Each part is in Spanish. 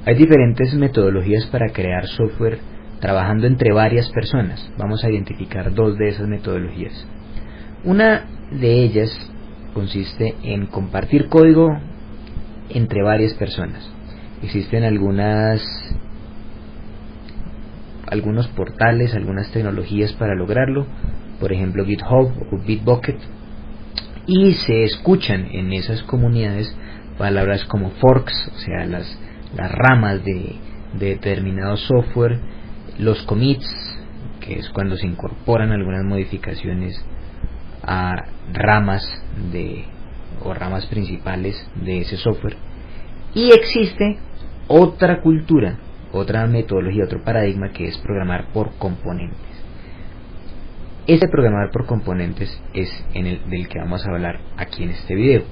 Hay diferentes metodologías para crear software trabajando entre varias personas. Vamos a identificar dos de esas metodologías. Una de ellas consiste en compartir código entre varias personas. Existen algunos portales, algunas tecnologías para lograrlo, por ejemplo GitHub o Bitbucket, y se escuchan en esas comunidades palabras como forks, o sea, las ramas de determinado software, los commits, que es cuando se incorporan algunas modificaciones a ramas o ramas principales de ese software. Y existe otra cultura, otra metodología, otro paradigma, que es programar por componentes. Este programar por componentes es del que vamos a hablar aquí en este video.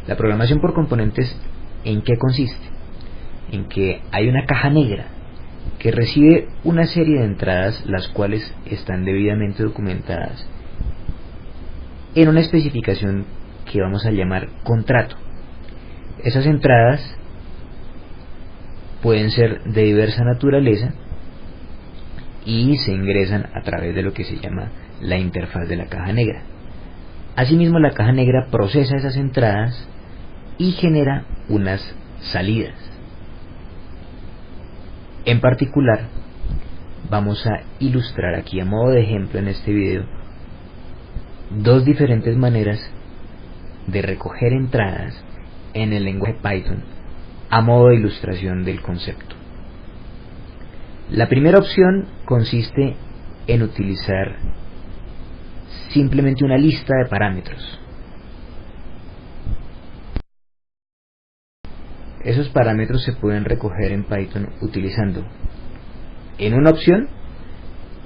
La programación por componentes, ¿en qué consiste? En que hay una caja negra que recibe una serie de entradas, las cuales están debidamente documentadas en una especificación que vamos a llamar contrato. Esas entradas pueden ser de diversa naturaleza y se ingresan a través de lo que se llama la interfaz de la caja negra. Asimismo, la caja negra procesa esas entradas y genera unas salidas. En particular, vamos a ilustrar aquí a modo de ejemplo en este video dos diferentes maneras de recoger entradas en el lenguaje Python a modo de ilustración del concepto. La primera opción consiste en utilizar simplemente una lista de parámetros. Esos parámetros se pueden recoger en Python utilizando, en una opción,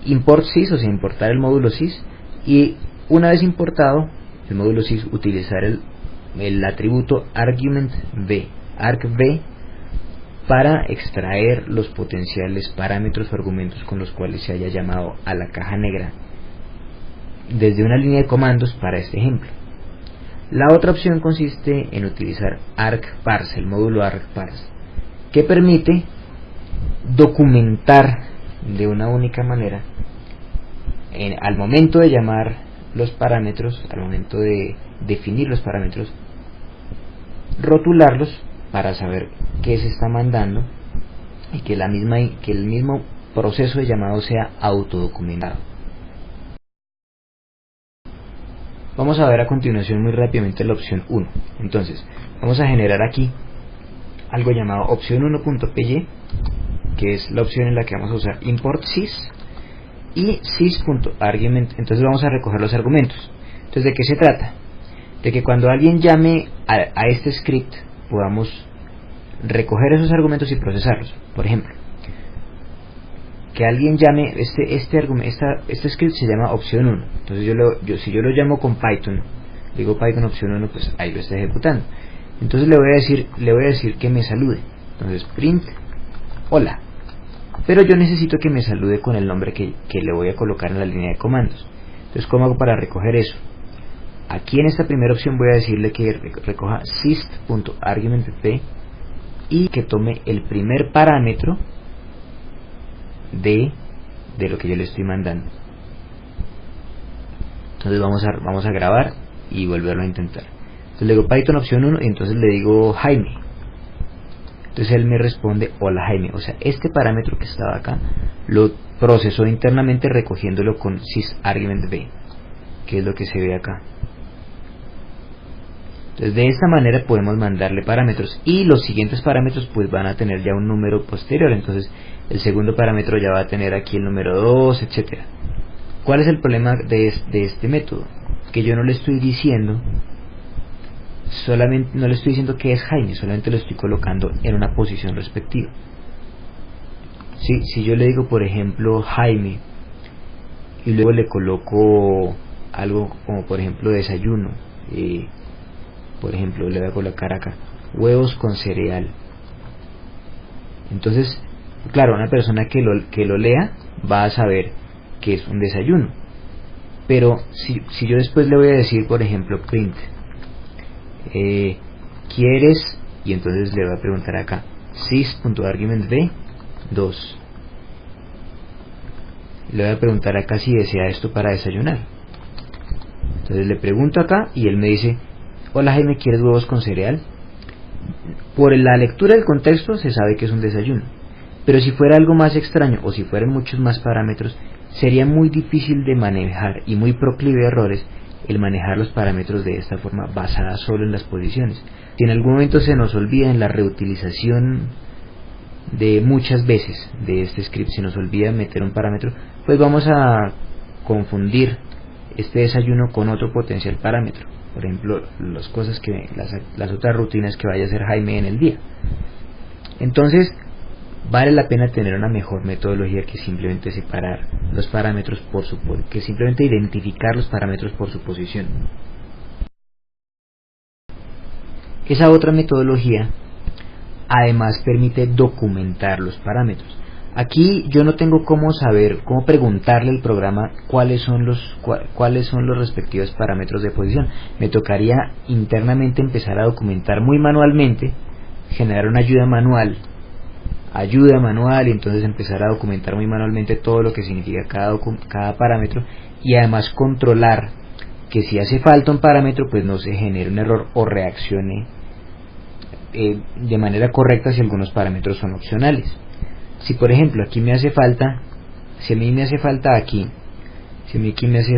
import sys, o sea, importar el módulo sys, y una vez importado el módulo sys, utilizar el atributo argument v, argv, para extraer los potenciales parámetros o argumentos con los cuales se haya llamado a la caja negra desde una línea de comandos para este ejemplo. La otra opción consiste en utilizar argparse, el módulo argparse, que permite documentar de una única manera, al momento de llamar los parámetros, al momento de definir los parámetros, rotularlos para saber qué se está mandando y que el mismo proceso de llamado sea autodocumentado. Vamos a ver a continuación muy rápidamente la opción 1. Entonces, vamos a generar aquí algo llamado opción1.py, que es la opción en la que vamos a usar import sys y sys.argument. Entonces vamos a recoger los argumentos. Entonces, ¿de qué se trata? De que cuando alguien llame a este script podamos recoger esos argumentos y procesarlos. Por ejemplo, que alguien llame este script se llama opción 1. Entonces si yo lo llamo con Python, digo Python opción 1, pues ahí lo está ejecutando. Entonces le voy a decir que me salude. Entonces print hola. Pero yo necesito que me salude con el nombre que le voy a colocar en la línea de comandos. Entonces, ¿cómo hago para recoger eso? Aquí en esta primera opción voy a decirle que recoja sys.argument.p y que tome el primer parámetro de lo que yo le estoy mandando. Entonces vamos a grabar y volverlo a intentar. Entonces le digo Python opción 1 y entonces le digo Jaime. Entonces él me responde hola Jaime. O sea, este parámetro que estaba acá lo procesó internamente recogiéndolo con sysargument.v, que es lo que se ve acá. Entonces de esta manera podemos mandarle parámetros y los siguientes parámetros pues van a tener ya un número posterior. Entonces el segundo parámetro ya va a tener aquí el número 2, etcétera. ¿Cuál es el problema de este método? Que yo no le estoy diciendo que es Jaime, solamente lo estoy colocando en una posición respectiva. Si yo le digo por ejemplo Jaime y luego le coloco algo como por ejemplo desayuno, por ejemplo le voy a colocar acá huevos con cereal, entonces claro, una persona que lo lea va a saber que es un desayuno. Pero si yo después le voy a decir por ejemplo print ¿quieres? Y entonces le voy a preguntar acá sys.argument_b 2. Le voy a preguntar acá si desea esto para desayunar. Entonces le pregunto acá y él me dice: hola Jaime, ¿quieres huevos con cereal? Por la lectura del contexto se sabe que es un desayuno, pero si fuera algo más extraño o si fueran muchos más parámetros, sería muy difícil de manejar y muy proclive a errores el manejar los parámetros de esta forma basada solo en las posiciones. Si en algún momento se nos olvida en la reutilización de muchas veces de este script, se nos olvida meter un parámetro, pues vamos a confundir este desayuno con otro potencial parámetro. Por ejemplo, las otras rutinas que vaya a hacer Jaime en el día. Entonces vale la pena tener una mejor metodología que simplemente separar los parámetros que simplemente identificar los parámetros por su posición. Esa otra metodología además permite documentar los parámetros. Aquí yo no tengo cómo preguntarle al programa cuáles son los respectivos parámetros de posición. Me tocaría internamente empezar a documentar muy manualmente, generar una ayuda manual y entonces empezar a documentar muy manualmente todo lo que significa cada parámetro, y además controlar que si hace falta un parámetro pues no se genere un error o reaccione de manera correcta si algunos parámetros son opcionales. Si por ejemplo aquí me hace falta, si a mí me hace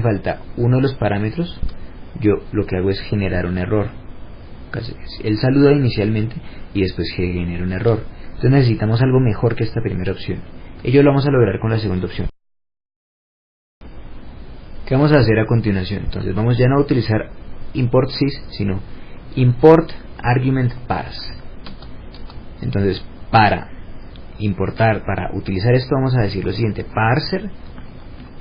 falta uno de los parámetros, yo lo que hago es generar un error. Él saluda inicialmente y después genera un error. Entonces necesitamos algo mejor que esta primera opción. Ello lo vamos a lograr con la segunda opción. ¿Qué vamos a hacer a continuación? Entonces vamos ya no a utilizar import sys, sino import argument parse. Entonces para utilizar esto vamos a decir lo siguiente: parser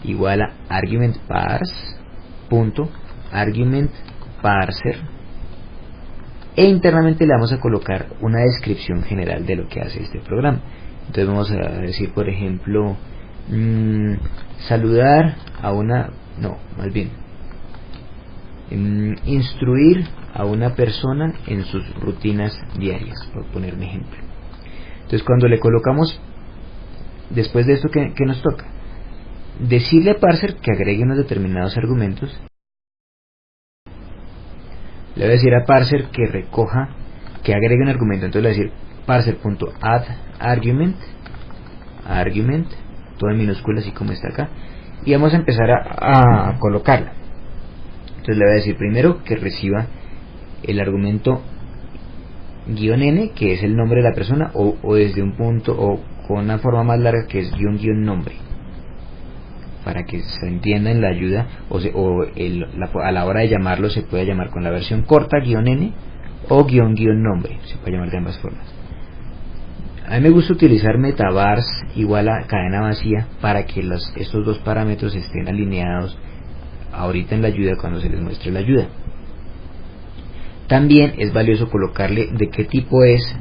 igual a argument parse punto argument parser, e internamente le vamos a colocar una descripción general de lo que hace este programa. Entonces vamos a decir, por ejemplo, saludar a una, no, más bien instruir a una persona en sus rutinas diarias, por poner un ejemplo. Entonces cuando le colocamos, después de esto, ¿qué nos toca? Decirle a parser que agregue unos determinados argumentos. Le voy a decir a parser que agregue un argumento. Entonces le voy a decir parser.add argument, todo en minúsculas así como está acá, y vamos a empezar a colocarla. Entonces le voy a decir primero que reciba el argumento -n, que es el nombre de la persona, o desde un punto, o con una forma más larga que es _nombre, para que se entienda en la ayuda, a la hora de llamarlo se puede llamar con la versión corta -n o _nombre, se puede llamar de ambas formas. A mí me gusta utilizar metavars igual a cadena vacía para que estos dos parámetros estén alineados ahorita en la ayuda cuando se les muestre la ayuda. También es valioso colocarle de qué tipo es,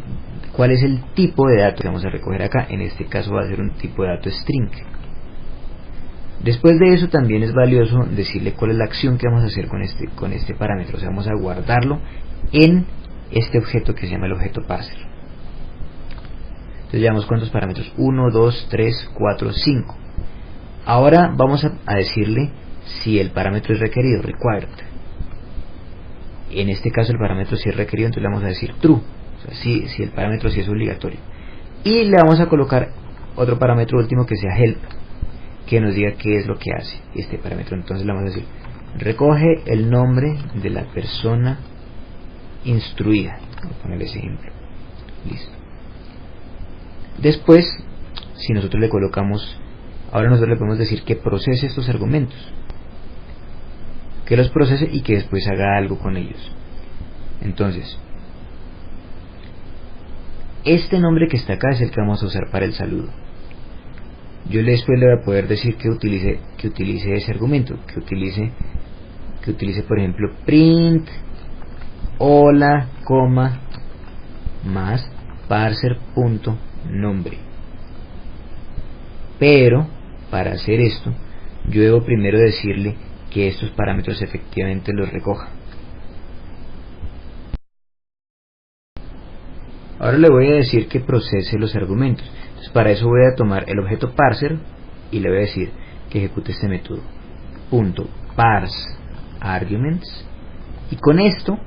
cuál es el tipo de dato que vamos a recoger acá. En este caso va a ser un tipo de dato string. Después de eso también es valioso decirle cuál es la acción que vamos a hacer con este parámetro. O sea, vamos a guardarlo en este objeto que se llama el objeto parser. Entonces llevamos cuántos parámetros: 1, 2, 3, 4, 5. Ahora vamos a decirle si el parámetro es requerido, required. En este caso el parámetro sí es requerido, entonces le vamos a decir true, o sea, si el parámetro sí es obligatorio. Y le vamos a colocar otro parámetro último que sea help, que nos diga qué es lo que hace este parámetro. Entonces le vamos a decir recoge el nombre de la persona instruida. Voy a poner ese ejemplo. Listo. Después, si nosotros le colocamos, ahora nosotros le podemos decir que procese estos argumentos, que los procese y que después haga algo con ellos. Entonces, este nombre que está acá es el que vamos a usar para el saludo. Yo después le voy a poder decir que utilice ese argumento, que utilice por ejemplo print hola, coma, más parser.nombre. Pero para hacer esto yo debo primero decirle que estos parámetros efectivamente los recoja. Ahora le voy a decir que procese los argumentos. Entonces para eso voy a tomar el objeto parser y le voy a decir que ejecute este método. Punto parse arguments, y con esto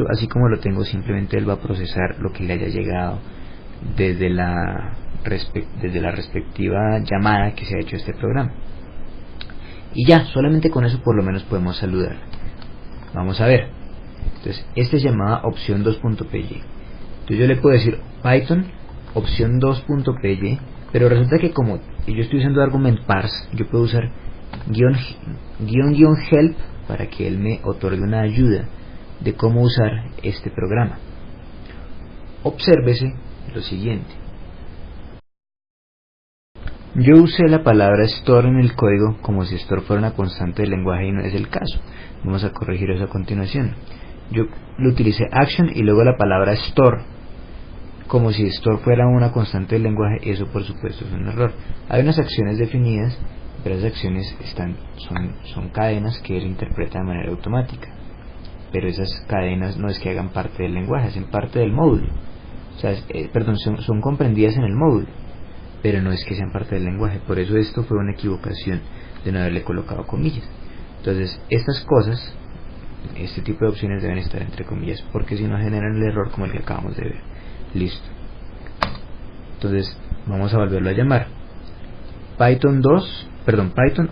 así como lo tengo, simplemente él va a procesar lo que le haya llegado desde la respectiva llamada que se ha hecho a este programa. Y ya, solamente con eso por lo menos podemos saludar. Vamos a ver. Entonces, esta es llamada opción 2.py. Entonces yo le puedo decir Python opción 2.py, pero resulta que como yo estoy usando argument parse, yo puedo usar guión help para que él me otorgue una ayuda de cómo usar este programa. Obsérvese lo siguiente. Yo usé la palabra store en el código como si store fuera una constante del lenguaje y no es el caso. Vamos a corregir eso a continuación. Yo le utilicé action y luego la palabra store como si store fuera una constante del lenguaje. Eso por supuesto es un error. Hay unas acciones definidas, pero esas acciones son cadenas que él interpreta de manera automática, pero esas cadenas no es que hagan parte del lenguaje, hacen parte del módulo. O sea, son comprendidas en el módulo, pero no es que sean parte del lenguaje. Por eso esto fue una equivocación de no haberle colocado comillas. Entonces estas cosas, este tipo de opciones deben estar entre comillas, porque si no generan el error como el que acabamos de ver. Listo. Entonces vamos a volverlo a llamar. Python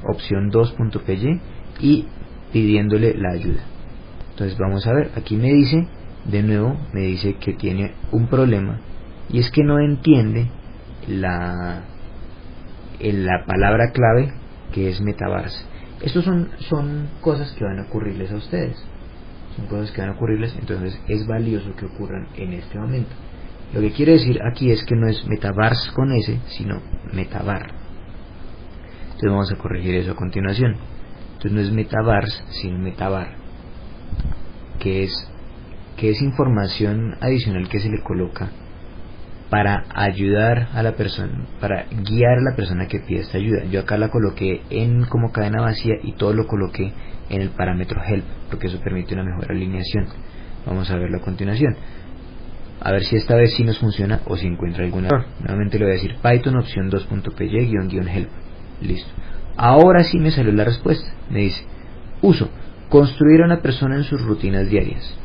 opción 2.py y pidiéndole la ayuda. Entonces vamos a ver, aquí me dice, de nuevo, me dice que tiene un problema y es que no entiende la palabra clave que es metaverse. Estos son cosas que van a ocurrirles a ustedes, entonces es valioso que ocurran en este momento. Lo que quiere decir aquí es que no es metaverse con S, sino metavar. Entonces vamos a corregir eso a continuación. Entonces no es metaverse, sino metavar, que es información adicional que se le coloca para ayudar a la persona, para guiar a la persona que pide esta ayuda. Yo acá la coloqué como cadena vacía y todo lo coloqué en el parámetro help, porque eso permite una mejor alineación. Vamos a verlo a continuación, a ver si esta vez sí nos funciona o si encuentra algún error. Nuevamente le voy a decir Python opción 2.py --help. Listo. Ahora sí me salió la respuesta. Me dice uso construir a una persona en sus rutinas diarias.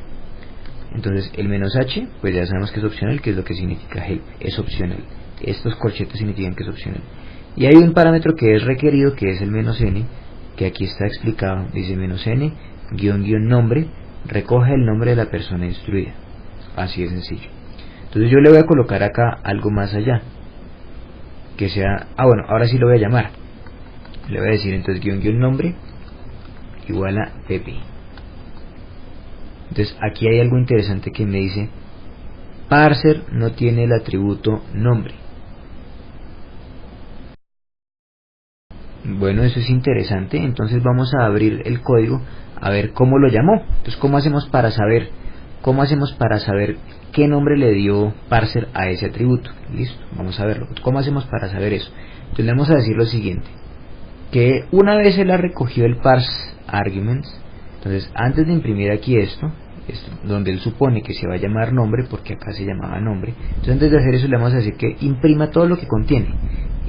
Entonces el "-h", pues ya sabemos que es opcional, que es lo que significa help, es opcional. Estos corchetes significan que es opcional. Y hay un parámetro que es requerido, que es el "-n", que aquí está explicado. Dice "-n, --nombre, recoge el nombre de la persona instruida". Así de sencillo. Entonces yo le voy a colocar acá algo más allá, que sea, bueno, ahora sí lo voy a llamar. Le voy a decir entonces "-nombre igual a Pepe". Entonces aquí hay algo interesante que me dice parser no tiene el atributo nombre. Bueno, eso es interesante. Entonces vamos a abrir el código a ver cómo lo llamó. Entonces ¿cómo hacemos para saber qué nombre le dio parser a ese atributo? Listo, vamos a verlo. ¿Cómo hacemos para saber eso? Entonces le vamos a decir lo siguiente, que una vez él ha recogido el parse arguments, entonces antes de imprimir aquí esto donde él supone que se va a llamar nombre, porque acá se llamaba nombre, entonces antes de hacer eso le vamos a decir que imprima todo lo que contiene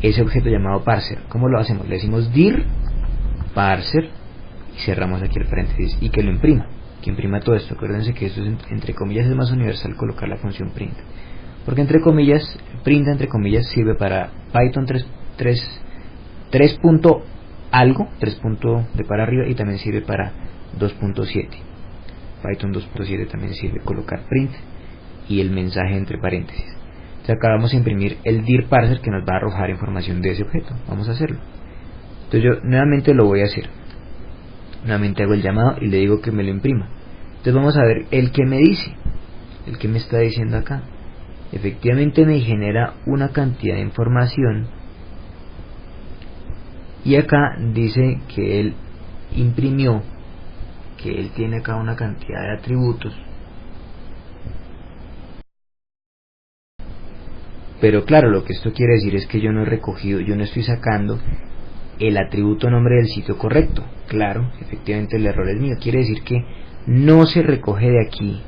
ese objeto llamado parser. ¿Cómo lo hacemos? Le decimos dir parser y cerramos aquí el paréntesis y que lo imprima, que imprima todo esto. Acuérdense que esto es, entre comillas, es más universal colocar la función print, porque entre comillas, print entre comillas sirve para Python 3 punto algo, 3 punto de para arriba, y también sirve para 2.7. Python 2.7 también sirve colocar print y el mensaje entre paréntesis. Entonces acá vamos a imprimir el dir parser que nos va a arrojar información de ese objeto. Vamos a hacerlo. Entonces yo nuevamente lo voy a hacer. Nuevamente hago el llamado y le digo que me lo imprima. Entonces vamos a ver el que me dice, el que me está diciendo acá. Efectivamente me genera una cantidad de información y acá dice que él imprimió, que él tiene acá una cantidad de atributos, pero claro, lo que esto quiere decir es que yo no he recogido, yo no estoy sacando el atributo nombre del sitio correcto. Claro, efectivamente el error es mío. Quiere decir que no se recoge de aquí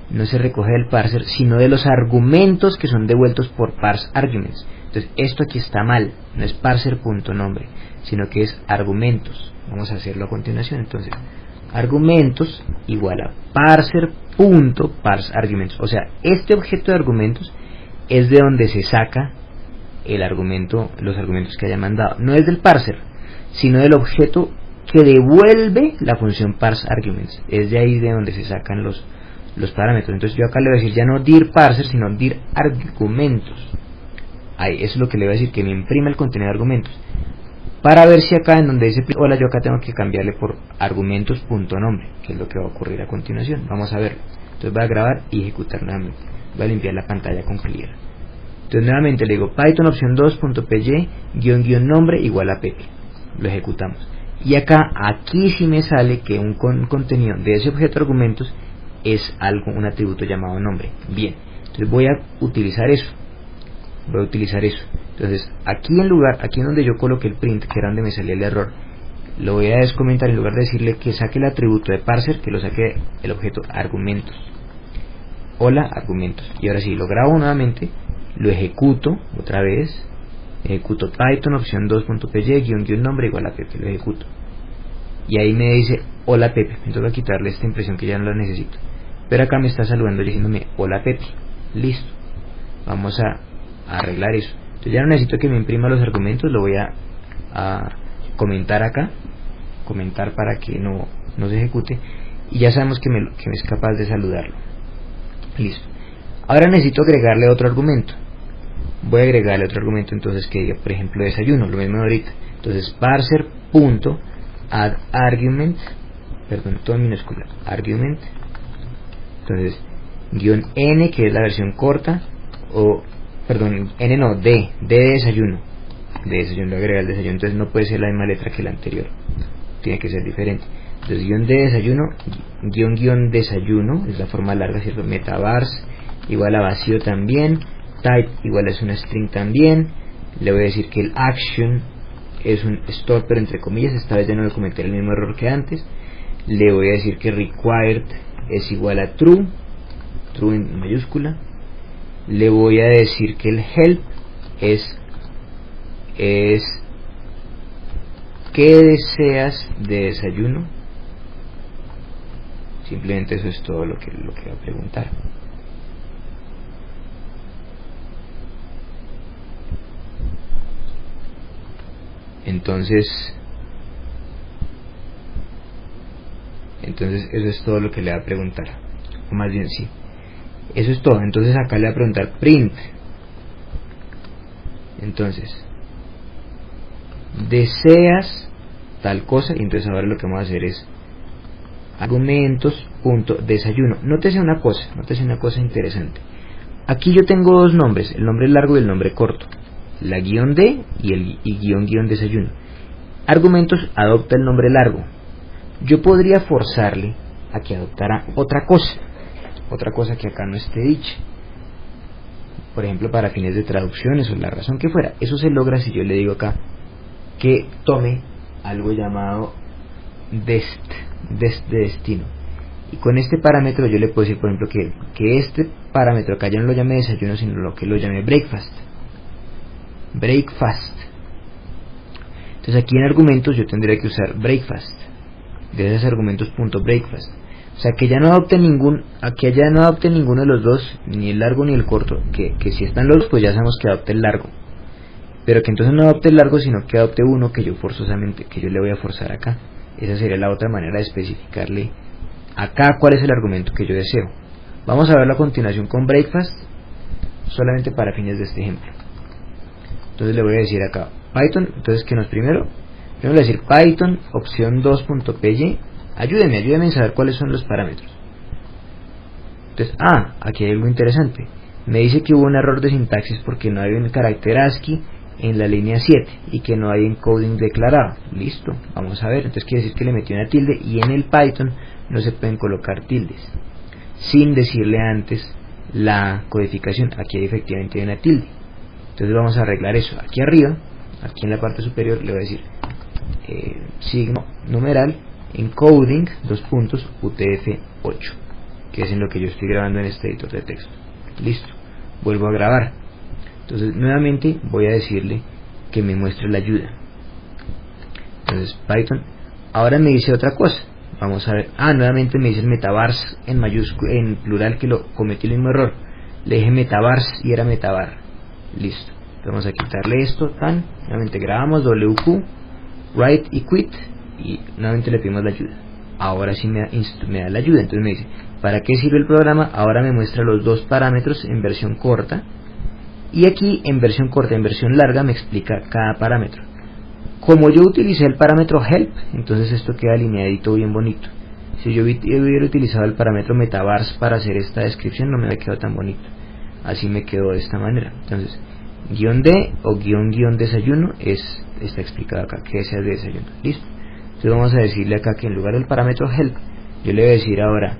no se recoge del parser, sino de los argumentos que son devueltos por parse arguments. Entonces esto aquí está mal, no es parser.nombre, sino que es argumentos. Vamos a hacerlo a continuación. Entonces argumentos igual a parser.parse arguments. O sea, este objeto de argumentos es de donde se saca el argumento, los argumentos que haya mandado. No es del parser, sino del objeto que devuelve la función parse arguments. Es de ahí de donde se sacan los parámetros. Entonces yo acá le voy a decir ya no dir parser, sino dir argumentos. Ahí, eso es lo que le voy a decir, que me imprima el contenido de argumentos. Para ver si acá en donde dice hola, yo acá tengo que cambiarle por argumentos.nombre, que es lo que va a ocurrir a continuación. Vamos a verlo. Entonces voy a grabar y ejecutar nuevamente. Voy a limpiar la pantalla con clear. Entonces nuevamente le digo Python opción 2.py _nombre igual a pepe. Lo ejecutamos. Y acá, aquí sí me sale que un contenido de ese objeto de argumentos es algo, un atributo llamado nombre. Bien, entonces voy a utilizar eso. Entonces aquí en donde yo coloqué el print, que era donde me salía el error, lo voy a descomentar. En lugar de decirle que saque el atributo de parser, que lo saque el objeto argumentos. Hola, argumentos. Y ahora sí, lo grabo nuevamente, lo ejecuto otra vez, ejecuto Python opción 2.py _nombre igual a pepe, lo ejecuto. Y ahí me dice hola Pepe. Me toca quitarle esta impresión que ya no la necesito. Pero acá me está saludando diciéndome hola Pepe. Listo. Vamos a arreglar eso. Entonces ya no necesito que me imprima los argumentos, lo voy a comentar acá, comentar para que no se ejecute, y ya sabemos que es capaz de saludarlo. Listo. Ahora necesito agregarle otro argumento. Voy a agregarle otro argumento, entonces, que diga, por ejemplo, desayuno, lo mismo de ahorita. Entonces parser.add argument, perdón, todo en minúscula, argument, entonces -n, que es la versión corta, o perdón, n no, d de desayuno, lo agrega el desayuno. Entonces no puede ser la misma letra que la anterior, tiene que ser diferente. Entonces guión de desayuno, guión desayuno, es la forma larga, ¿cierto? Metavars igual a vacío también, type igual es una string también. Le voy a decir que el action es un store, pero entre comillas, esta vez ya no voy a cometer el mismo error que antes. Le voy a decir que required es igual a true en mayúscula. Le voy a decir que el help es ¿qué deseas de desayuno? Simplemente eso es todo lo que va a preguntar. Entonces eso es todo lo que le va a preguntar, o más bien sí, eso es todo. Entonces acá le va a preguntar print. Entonces deseas tal cosa, y entonces ahora lo que vamos a hacer es argumentos.desayuno. Nótese una cosa interesante. Aquí yo tengo dos nombres, el nombre largo y el nombre corto, la guión D y guión desayuno. Argumentos adopta el nombre largo. Yo podría forzarle a que adoptara otra cosa que acá no esté dicha, por ejemplo para fines de traducciones o la razón que fuera. Eso se logra si yo le digo acá que tome algo llamado dest de destino, y con este parámetro yo le puedo decir, por ejemplo, que este parámetro acá ya no lo llame desayuno, sino lo que lo llame breakfast. Entonces aquí en argumentos yo tendría que usar breakfast, de esos argumentos .breakfast. O sea, que ya no adopte ninguno de los dos, ni el largo ni el corto, que si están los dos, pues ya sabemos que adopte el largo, pero que entonces no adopte el largo, sino que adopte uno que yo le voy a forzar acá. Esa sería la otra manera de especificarle acá cuál es el argumento que yo deseo. Vamos a verlo a continuación con breakfast, solamente para fines de este ejemplo. Entonces le voy a decir acá Python, entonces que primero le voy a decir Python opción 2.py, ayúdeme a saber cuáles son los parámetros. Entonces, aquí hay algo interesante. Me dice que hubo un error de sintaxis porque no hay un carácter ASCII en la línea 7 y que no hay encoding declarado. Listo, vamos a ver. Entonces quiere decir que le metí una tilde, y en el Python no se pueden colocar tildes sin decirle antes la codificación. Aquí efectivamente hay una tilde. Entonces vamos a arreglar eso. Aquí arriba, aquí en la parte superior, le voy a decir signo numeral encoding UTF-8, que es en lo que yo estoy grabando en este editor de texto. Listo, vuelvo a grabar. Entonces nuevamente voy a decirle que me muestre la ayuda. Entonces Python ahora me dice otra cosa. Vamos a ver. Nuevamente me dice el metabars en mayúscula, en plural, que lo cometí el mismo error. Le dije metabars y era metabar. Listo. Vamos a quitarle esto. Nuevamente grabamos WQ, write y quit, y nuevamente le pedimos la ayuda. Ahora sí me da la ayuda. Entonces me dice, ¿para qué sirve el programa? Ahora me muestra los dos parámetros en versión corta, y aquí en versión corta, en versión larga me explica cada parámetro. Como yo utilicé el parámetro help, entonces esto queda alineadito bien bonito. Si yo hubiera utilizado el parámetro metabars para hacer esta descripción, no me hubiera quedado tan bonito. Así me quedó de esta manera. Entonces -d o -- desayuno está explicado acá, que sea de desayuno. Listo. Entonces vamos a decirle acá que en lugar del parámetro help, yo le voy a decir ahora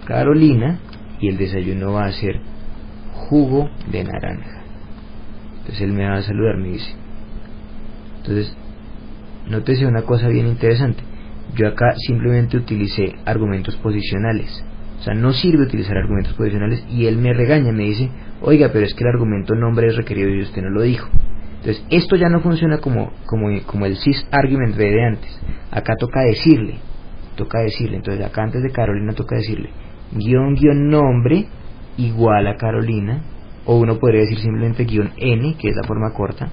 Carolina, y el desayuno va a ser jugo de naranja. Entonces él me va a saludar, me dice. Entonces nótese una cosa bien interesante. Yo acá simplemente utilicé argumentos posicionales. O sea, no sirve utilizar argumentos posicionales, y él me regaña, me dice, oiga, pero es que el argumento nombre es requerido y usted no lo dijo. Entonces esto ya no funciona como el sysargument de antes. Acá toca decirle. Entonces acá antes de Carolina toca decirle _nombre igual a Carolina, o uno podría decir simplemente -n, que es la forma corta,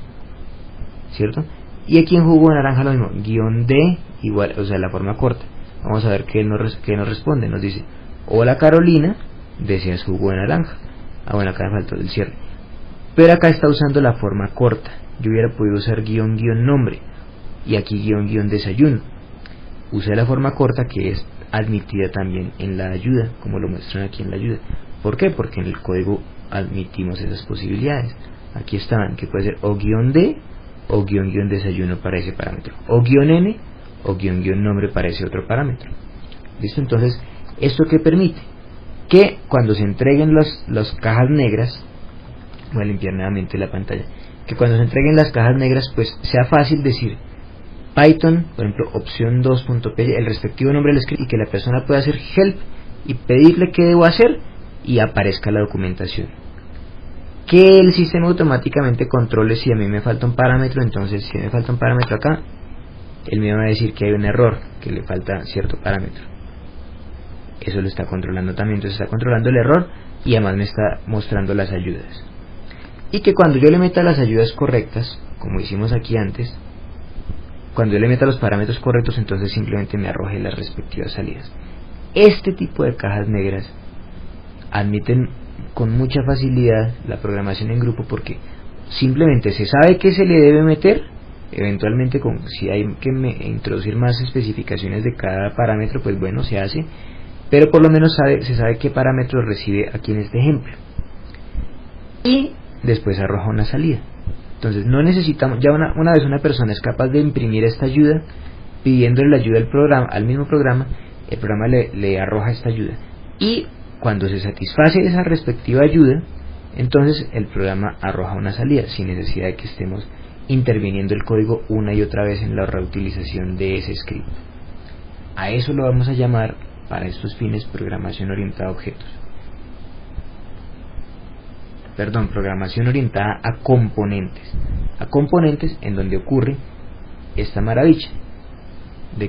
¿cierto? Y aquí en jugo de naranja lo mismo, -d igual, o sea, la forma corta. Vamos a ver qué nos responde. Nos dice, hola Carolina, ¿deseas jugo de naranja? Bueno, acá me faltó el cierre. Pero acá está usando la forma corta. Yo hubiera podido usar _nombre, y aquí _ desayuno. Usé la forma corta, que es admitida también en la ayuda, como lo muestran aquí en la ayuda. ¿Por qué? Porque en el código admitimos esas posibilidades. Aquí estaban, que puede ser o -d o _ desayuno para ese parámetro, o -n o _ nombre para ese otro parámetro. ¿Listo? Entonces, ¿esto qué permite? Que cuando se entreguen las cajas negras, voy a limpiar nuevamente la pantalla, que cuando se entreguen las cajas negras, pues sea fácil decir Python, por ejemplo, opción 2.py, el respectivo nombre del script, y que la persona pueda hacer help y pedirle qué debo hacer, y aparezca la documentación. Que el sistema automáticamente controle si a mí me falta un parámetro. Entonces, si me falta un parámetro acá, él me va a decir que hay un error, que le falta cierto parámetro. Eso lo está controlando también. Entonces está controlando el error, y además me está mostrando las ayudas. Y que cuando yo le meta las ayudas correctas, como hicimos aquí antes, cuando yo le meta los parámetros correctos, entonces simplemente me arroje las respectivas salidas. Este tipo de cajas negras admiten con mucha facilidad la programación en grupo, porque simplemente se sabe que se le debe meter. Eventualmente, si hay que introducir más especificaciones de cada parámetro, pues bueno, se hace, pero por lo menos se sabe qué parámetro recibe aquí en este ejemplo, y después arroja una salida. Entonces no necesitamos, ya una vez una persona es capaz de imprimir esta ayuda, pidiéndole la ayuda al mismo programa, el programa le arroja esta ayuda, y cuando se satisface esa respectiva ayuda, entonces el programa arroja una salida, sin necesidad de que estemos interviniendo el código una y otra vez en la reutilización de ese script. A eso lo vamos a llamar, para estos fines, programación orientada a objetos. Programación orientada a componentes. A componentes, en donde ocurre esta maravilla de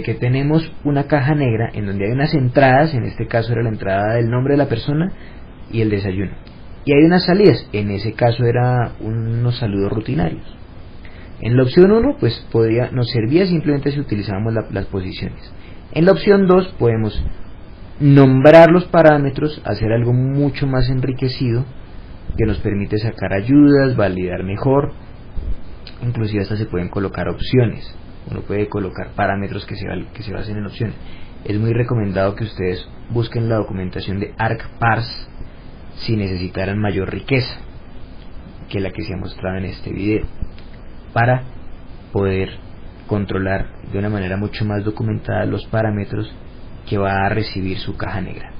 que tenemos una caja negra en donde hay unas entradas. En este caso era la entrada del nombre de la persona y el desayuno, y hay unas salidas. En ese caso era unos saludos rutinarios. En la opción 1 pues nos servía simplemente si utilizábamos las posiciones. En la opción 2 podemos nombrar los parámetros, hacer algo mucho más enriquecido, que nos permite sacar ayudas, validar mejor. Inclusive hasta se pueden colocar opciones. Uno puede colocar parámetros que se basen en opciones. Es muy recomendado que ustedes busquen la documentación de ArcParse si necesitaran mayor riqueza que la que se ha mostrado en este video, para poder controlar de una manera mucho más documentada los parámetros que va a recibir su caja negra.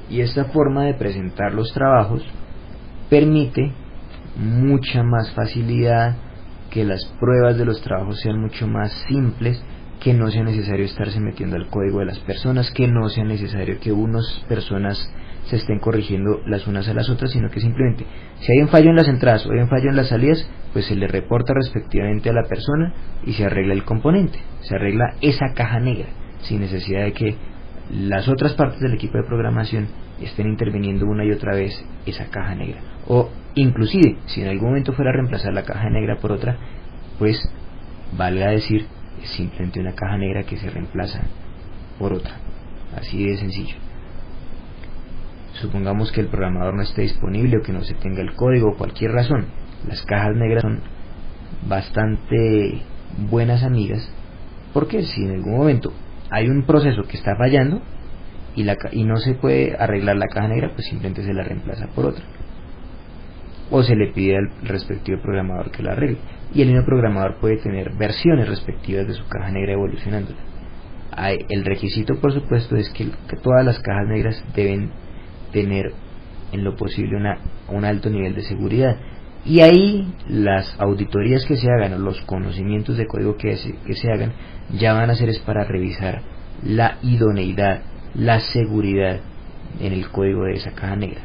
Y esta forma de presentar los trabajos permite mucha más facilidad, que las pruebas de los trabajos sean mucho más simples, que no sea necesario estarse metiendo al código de las personas, que no sea necesario que unas personas se estén corrigiendo las unas a las otras, sino que simplemente si hay un fallo en las entradas o hay un fallo en las salidas, pues se le reporta respectivamente a la persona y se arregla el componente, se arregla esa caja negra, sin necesidad de que las otras partes del equipo de programación estén interviniendo una y otra vez esa caja negra. O inclusive, si en algún momento fuera a reemplazar la caja negra por otra, pues valga decir, es simplemente una caja negra que se reemplaza por otra, así de sencillo. Supongamos que el programador no esté disponible o que no se tenga el código o cualquier razón, las cajas negras son bastante buenas amigas, porque si en algún momento hay un proceso que está fallando y no se puede arreglar la caja negra, pues simplemente se la reemplaza por otra, o se le pide al respectivo programador que la arregle, y el mismo programador puede tener versiones respectivas de su caja negra evolucionándola. El requisito, por supuesto, es que todas las cajas negras deben tener en lo posible un alto nivel de seguridad, y ahí las auditorías que se hagan o los conocimientos de código que se hagan ya van a ser es para revisar la idoneidad, la seguridad en el código de esa caja negra.